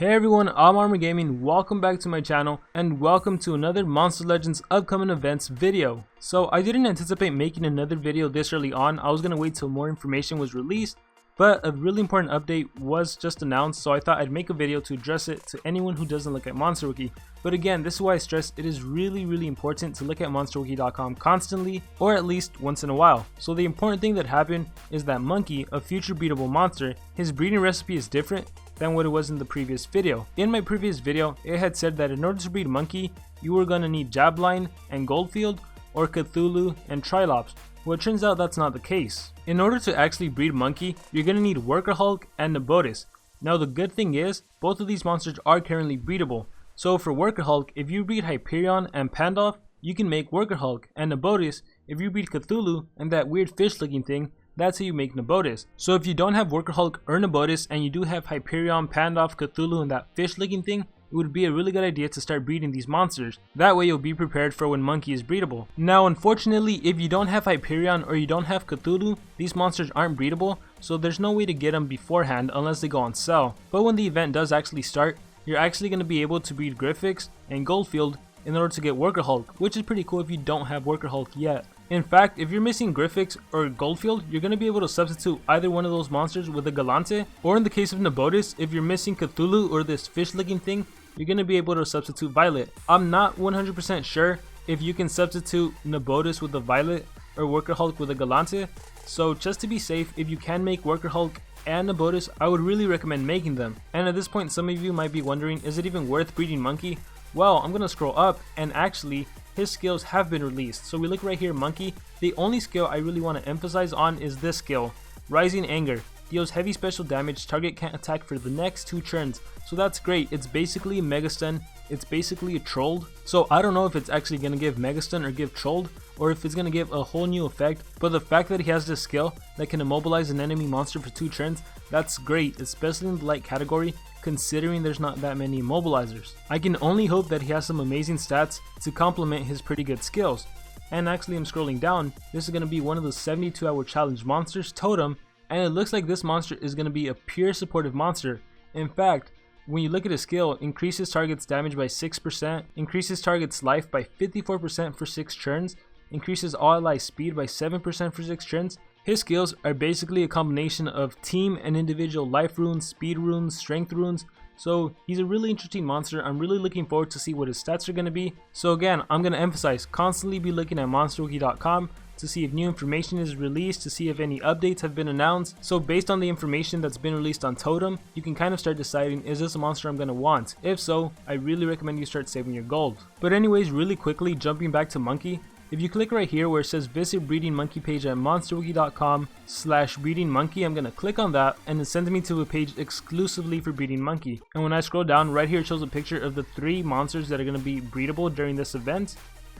Hey everyone, I'm Armor Gaming, welcome back to my channel, and welcome to another Monster Legends upcoming events video. So I didn't anticipate making another video this early on. I was going to wait till more information was released, but a really important update was just announced, so I thought I'd make a video to address it to anyone who doesn't look at Monster Wiki. But again, this is why I stress it is really important to look at monsterwiki.com constantly, or at least once in a while. So the important thing that happened is that Monky, a future breedable monster, his breeding recipe is different than what it was in the previous video. In my previous video, it had said that in order to breed Monky, you were gonna need Jabaline and Goldfield, or Cuthulu and Trilops. Well, it turns out that's not the case. In order to actually breed Monky, you're gonna need Worker Hullk and Nebotus. Now the good thing is, both of these monsters are currently breedable. So for Worker Hullk, if you breed Hyperion and Pandolf, you can make Worker Hullk, and Nebotus, if you breed Cuthulu and that weird fish looking thing, that's how you make Nebotus. So if you don't have Worker Hullk or Nebotus and you do have Hyperion, Pandolf, Cuthulu and that fish looking thing, it would be a really good idea to start breeding these monsters. That way you'll be prepared for when Monky is breedable. Now unfortunately, if you don't have Hyperion or you don't have Cuthulu, these monsters aren't breedable, so there's no way to get them beforehand unless they go on sale. But when the event does actually start, you're actually going to be able to breed Griffix and Goldfield in order to get Worker Hullk, which is pretty cool if you don't have Worker Hullk yet. In fact, if you're missing Griffix or Goldfield, you're going to be able to substitute either one of those monsters with a Galante, or in the case of Nebotus, if you're missing Cuthulu or this fish looking thing, you're going to be able to substitute Violet. I'm not 100% sure if you can substitute Nebotus with a Violet or Worker Hullk with a Galante, so just to be safe, if you can make Worker Hullk and Nebotus, I would really recommend making them. And at this point, some of you might be wondering, is it even worth breeding Monky? Well, I'm going to scroll up, and actually, his skills have been released. So we look right here, Monky. The only skill I really want to emphasize on is this skill, Rising Anger. Deals heavy special damage, target can't attack for the next 2 turns. So that's great. It's basically a Mega Stun. It's basically a Trolled. So I don't know if it's actually going to give Mega Stun or give Trolled, or if it's going to give a whole new effect. But the fact that he has this skill that can immobilize an enemy monster for 2 turns, that's great, especially in the light category, considering there's not that many immobilizers. I can only hope that he has some amazing stats to complement his pretty good skills. And actually, I'm scrolling down, this is going to be one of the 72-hour challenge monsters, Totem, and it looks like this monster is going to be a pure supportive monster. In fact, when you look at his skill, increases target's damage by 6%, increases target's life by 54% for 6 turns, increases all ally speed by 7% for 6 turns. His skills are basically a combination of team and individual life runes, speed runes, strength runes. So he's a really interesting monster. I'm really looking forward to see what his stats are going to be. So again, I'm going to emphasize, constantly be looking at monsterwiki.com to see if new information is released, to see if any updates have been announced. So based on the information that's been released on Totem, you can kind of start deciding, is this a monster I'm going to want? If so, I really recommend you start saving your gold. But anyways, really quickly, jumping back to Monky, if you click right here where it says visit breeding Monky page at monsterwiki.com/breeding Monky, I'm going to click on that and it sends me to a page exclusively for breeding Monky. And when I scroll down, right here it shows a picture of the 3 monsters that are going to be breedable during this event.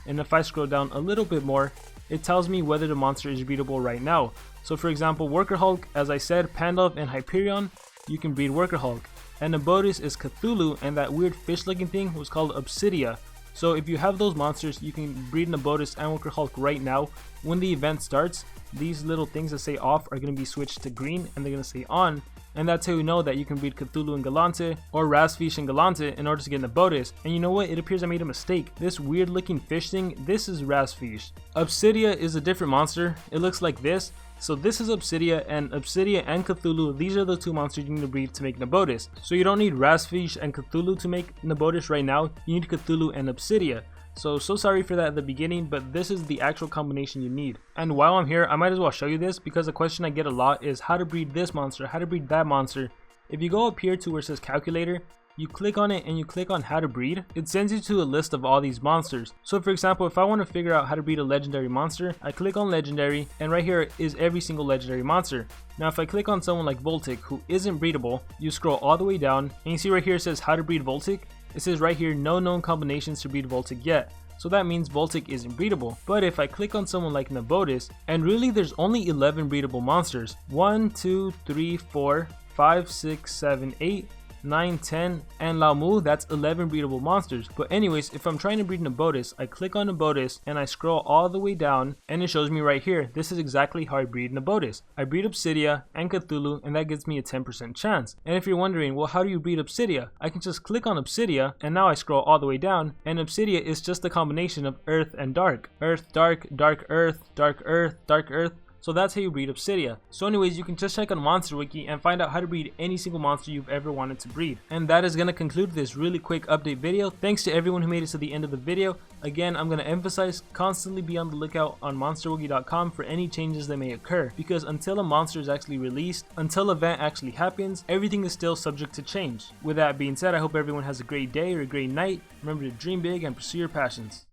And if I scroll down a little bit more, it tells me whether the monster is breedable right now. So for example, Worker Hullk, as I said, Pandolf and Hyperion, you can breed Worker Hullk. And Nebotus is Cuthulu, and that weird fish looking thing was called Obsidia. So if you have those monsters, you can breed Nebotus and Worker Hullk right now. When the event starts, these little things that say off are going to be switched to green and they're going to say on. And that's how you know that you can breed Cuthulu and Galante, or Razfeesh and Galante in order to get Nebotus. And you know what? It appears I made a mistake. This weird looking fish thing, this is Razfeesh. Obsidia is a different monster. It looks like this. So this is Obsidia and Cuthulu, these are the 2 monsters you need to breed to make Nebotus. So you don't need Razfeesh and Cuthulu to make Nebotus right now, you need Cuthulu and Obsidia. So sorry for that at the beginning, but this is the actual combination you need. And while I'm here, I might as well show you this, because a question I get a lot is how to breed this monster, how to breed that monster. If you go up here to where it says calculator, you click on it and you click on how to breed, it sends you to a list of all these monsters. So for example, if I want to figure out how to breed a legendary monster, I click on legendary, and right here is every single legendary monster. Now if I click on someone like Voltic who isn't breedable, you scroll all the way down and you see right here it says how to breed Voltic. It says right here no known combinations to breed Voltic yet. So that means Voltic isn't breedable. But if I click on someone like Nebotus, and really there's only 11 breedable monsters, 1, 2, 3, 4, 5, 6, 7, 8, 9, 10, and Laumu, that's 11 breedable monsters. But anyways, if I'm trying to breed Nebotus, I click on Nebotus and I scroll all the way down and it shows me right here. This is exactly how I breed Nebotus. I breed Obsidia and Cuthulu, and that gives me a 10% chance. And if you're wondering, well, how do you breed Obsidia? I can just click on Obsidia and now I scroll all the way down, and Obsidia is just a combination of earth and dark. Earth, dark, dark earth, dark earth, dark earth. So that's how you breed Obsidia. So anyways, you can just check on Monster Wiki and find out how to breed any single monster you've ever wanted to breed. And that is going to conclude this really quick update video. Thanks to everyone who made it to the end of the video. Again, I'm going to emphasize, constantly be on the lookout on monsterwiki.com for any changes that may occur, because until a monster is actually released, until an event actually happens, everything is still subject to change. With that being said, I hope everyone has a great day or a great night. Remember to dream big and pursue your passions.